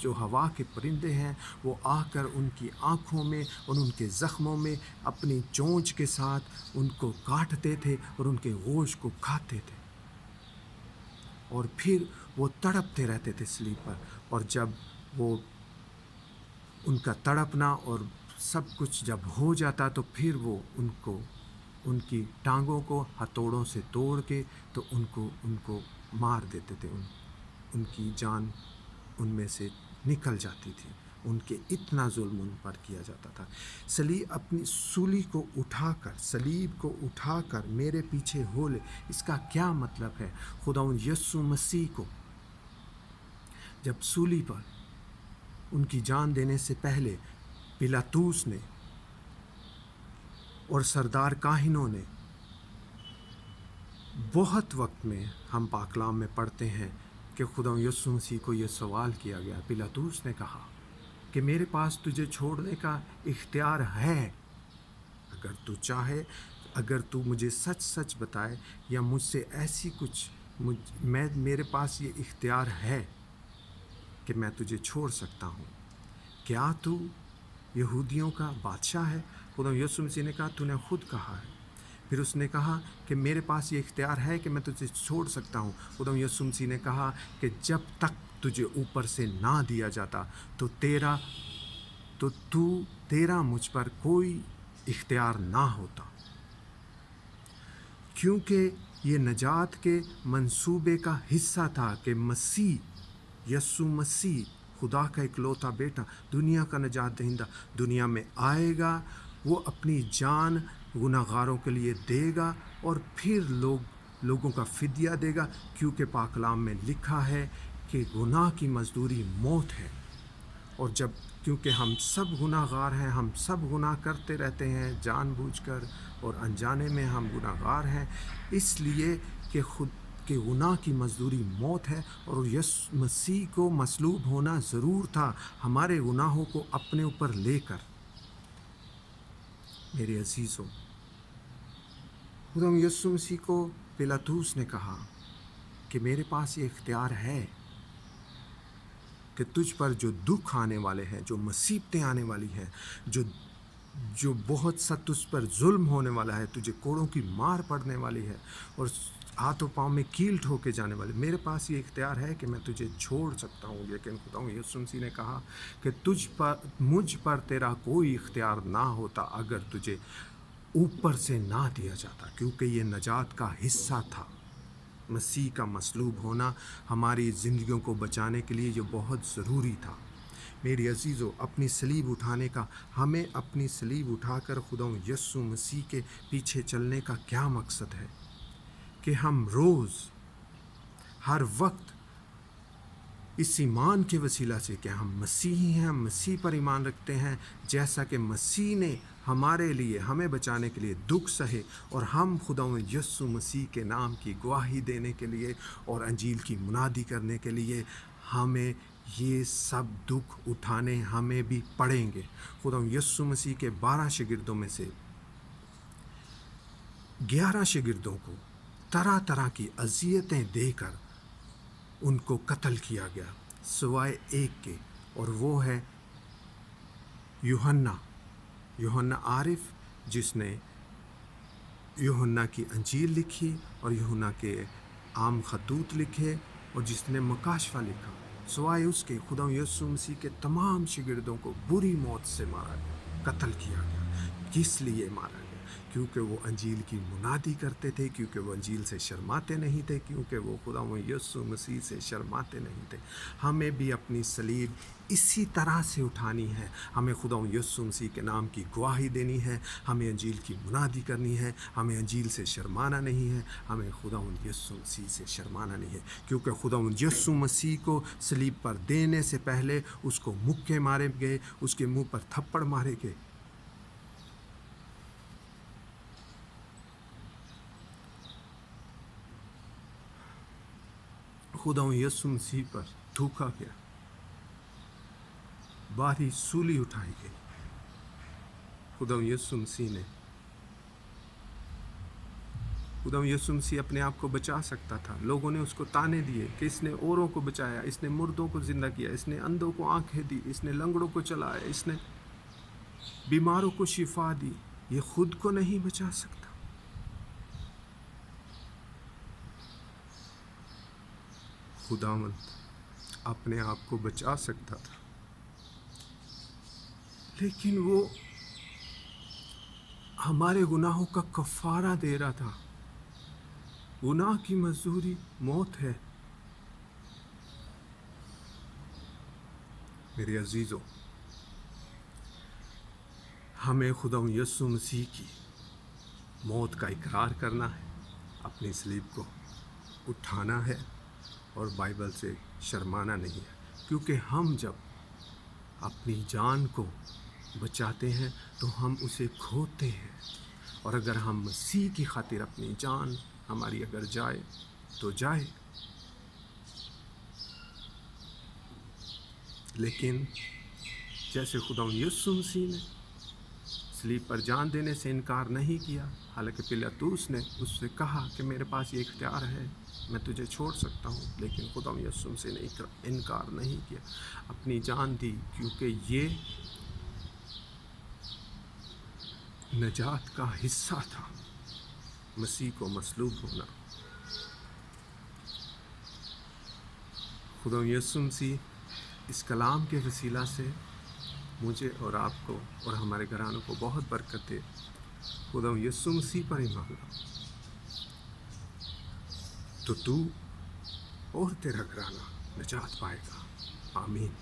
جو ہوا کے پرندے ہیں وہ آ کر ان کی آنکھوں میں اور ان کے زخموں میں اپنی چونچ کے ساتھ ان کو کاٹتے تھے اور ان کے گوشت کو کھاتے تھے، اور پھر وہ تڑپتے رہتے تھے صلیب پر، اور جب وہ ان کا تڑپنا اور سب کچھ جب ہو جاتا تو پھر وہ ان کی ٹانگوں کو ہتھوڑوں سے توڑ کے تو ان کو مار دیتے تھے، ان کی جان ان میں سے نکل جاتی تھی، ان کے اتنا ظلم ان پر کیا جاتا تھا۔ اپنی صلیب کو اٹھا کر میرے پیچھے ہو لے، اس کا کیا مطلب ہے؟ خداوند یسوع مسیح کو جب صلیب پر ان کی جان دینے سے پہلے پلاطوس نے اور سردار کاہنوں نے بہت وقت میں ہم پاک کلام میں پڑھتے ہیں کہ خدا یسوع مسیح کو یہ سوال کیا گیا، پلاطوس نے کہا کہ میرے پاس تجھے چھوڑنے کا اختیار ہے، اگر تو چاہے، اگر تو مجھے سچ سچ بتائے یا مجھ سے ایسی کچھ میرے پاس یہ اختیار ہے کہ میں تجھے چھوڑ سکتا ہوں، کیا تو یہودیوں کا بادشاہ ہے؟ خدا یسوع مسیح نے کہا تو نے خود کہا ہے۔ پھر اس نے کہا کہ میرے پاس یہ اختیار ہے کہ میں تجھے چھوڑ سکتا ہوں۔ خدا یسوع مسیح نے کہا کہ جب تک تجھے اوپر سے نہ دیا جاتا تو تیرا مجھ پر کوئی اختیار نہ ہوتا، کیونکہ یہ نجات کے منصوبے کا حصہ تھا کہ یسوع مسیح خدا کا اکلوتا بیٹا، دنیا کا نجات دہندہ دنیا میں آئے گا، وہ اپنی جان گناہ گاروں کے لیے دے گا اور پھر لوگوں کا فدیہ دے گا، کیونکہ پاک کلام میں لکھا ہے کہ گناہ کی مزدوری موت ہے، اور کیونکہ ہم سب گناہ گار ہیں، ہم سب گناہ کرتے رہتے ہیں جان بوجھ کر اور انجانے میں ہم گناہ گار ہیں، اس لیے کہ گناہ کی مزدوری موت ہے، اور یسوع مسیح کو مصلوب ہونا ضرور تھا ہمارے گناہوں کو اپنے اوپر لے کر۔ میرے عزیزوں، خدا یسوع مسیح کو پلاطوس نے کہا کہ میرے پاس یہ اختیار ہے کہ تجھ پر جو دکھ آنے والے ہیں، جو مصیبتیں آنے والی ہیں، جو بہت سا تجھ پر ظلم ہونے والا ہے، تجھے کوڑوں کی مار پڑنے والی ہے اور ہاتھوں پاؤں میں کیل ٹھوکے جانے والے، میرے پاس یہ اختیار ہے کہ میں تجھے چھوڑ سکتا ہوں، لیکن خدا یسوع مسیح نے کہا کہ مجھ پر تیرا کوئی اختیار نہ ہوتا اگر تجھے اوپر سے نہ دیا جاتا، کیونکہ یہ نجات کا حصہ تھا۔ مسیح کا مصلوب ہونا ہماری زندگیوں کو بچانے کے لیے یہ بہت ضروری تھا۔ میری عزیزوں، ہمیں اپنی صلیب اٹھا کر خدا یسوع مسیح کے پیچھے چلنے کا کیا مقصد ہے؟ کہ ہم روز ہر وقت اس ایمان کے وسیلہ سے کہ ہم مسیحی ہیں، ہم مسیح پر ایمان رکھتے ہیں، جیسا کہ مسیح نے ہمارے لیے، ہمیں بچانے کے لیے دکھ سہے، اور ہم خدا یسوع مسیح کے نام کی گواہی دینے کے لیے اور انجیل کی منادی کرنے کے لیے ہمیں یہ سب دکھ اٹھانے ہمیں بھی پڑیں گے۔ خدا یسوع مسیح کے 12 شاگردوں میں سے 11 شاگردوں کو طرح طرح کی اذیتیں دے کر ان کو قتل کیا گیا، سوائے ایک کے، اور وہ ہے یوحنا عارف، جس نے یوحنا کی انجیل لکھی اور یوحنا کے عام خطوط لکھے اور جس نے مکاشفہ لکھا۔ سوائے اس کے خدا یسوع مسیح کے تمام شاگردوں کو بری موت سے مارا گیا، قتل کیا گیا۔ کس لیے مارا گیا؟ کیونکہ وہ انجیل کی منادی کرتے تھے، کیونکہ وہ انجیل سے شرماتے نہیں تھے، کیونکہ وہ خدا یسوع مسیح سے شرماتے نہیں تھے۔ ہمیں بھی اپنی صلیب اسی طرح سے اٹھانی ہے، ہمیں خدا یسوع مسیح کے نام کی گواہی دینی ہے، ہمیں انجیل کی منادی کرنی ہے، ہمیں انجیل سے شرمانا نہیں ہے، ہمیں خدا یسوع مسیح سے شرمانا نہیں ہے، کیونکہ خدا یسوع مسیح کو صلیب پر دینے سے پہلے اس کو مکے مارے گئے، اس کے منہ پر تھپڑ مارے گئے۔ خدا یسوع مسیح پر تھوکا گیا، باری سولی اٹھائی گئی۔ خدا یسوع مسیح نے خدا یسوع مسیح اپنے آپ کو بچا سکتا تھا. لوگوں نے اس کو تانے دیے کہ اس نے اوروں کو بچایا, اس نے مردوں کو زندہ کیا, اس نے اندھوں کو آنکھیں دی, اس نے لنگڑوں کو چلایا, اس نے بیماروں کو شفا دی. یہ خود کو نہیں بچا سکتا. خداوند اپنے آپ کو بچا سکتا تھا, لیکن وہ ہمارے گناہوں کا کفارہ دے رہا تھا. گناہ کی مزدوری موت ہے. میرے عزیزوں, ہمیں خدا یسوع مسیح کی موت کا اقرار کرنا ہے, اپنی صلیب کو اٹھانا ہے اور بائبل سے شرمانا نہیں ہے. کیونکہ ہم جب اپنی جان کو بچاتے ہیں تو ہم اسے کھوتے ہیں, اور اگر ہم مسیح کی خاطر اپنی جان ہماری اگر جائے تو جائے. لیکن جیسے خدا یسوع مسیح نے صلیب پر جان دینے سے انکار نہیں کیا, حالانکہ پلاطوس نے اس سے کہا کہ میرے پاس یہ اختیار ہے, میں تجھے چھوڑ سکتا ہوں, لیکن خدا یسوع مسیح نے انکار نہیں کیا, اپنی جان دی, کیونکہ یہ نجات کا حصہ تھا, مسیح کو مصلوب ہونا. خدا یسوع مسیح اس کلام کے وسیلہ سے مجھے اور آپ کو اور ہمارے گھرانوں کو بہت برکت دے. خدا یسوع مسیح پر ایمان لاؤ تو اور تیرا گھرانہ نجات پائے گا. آمین.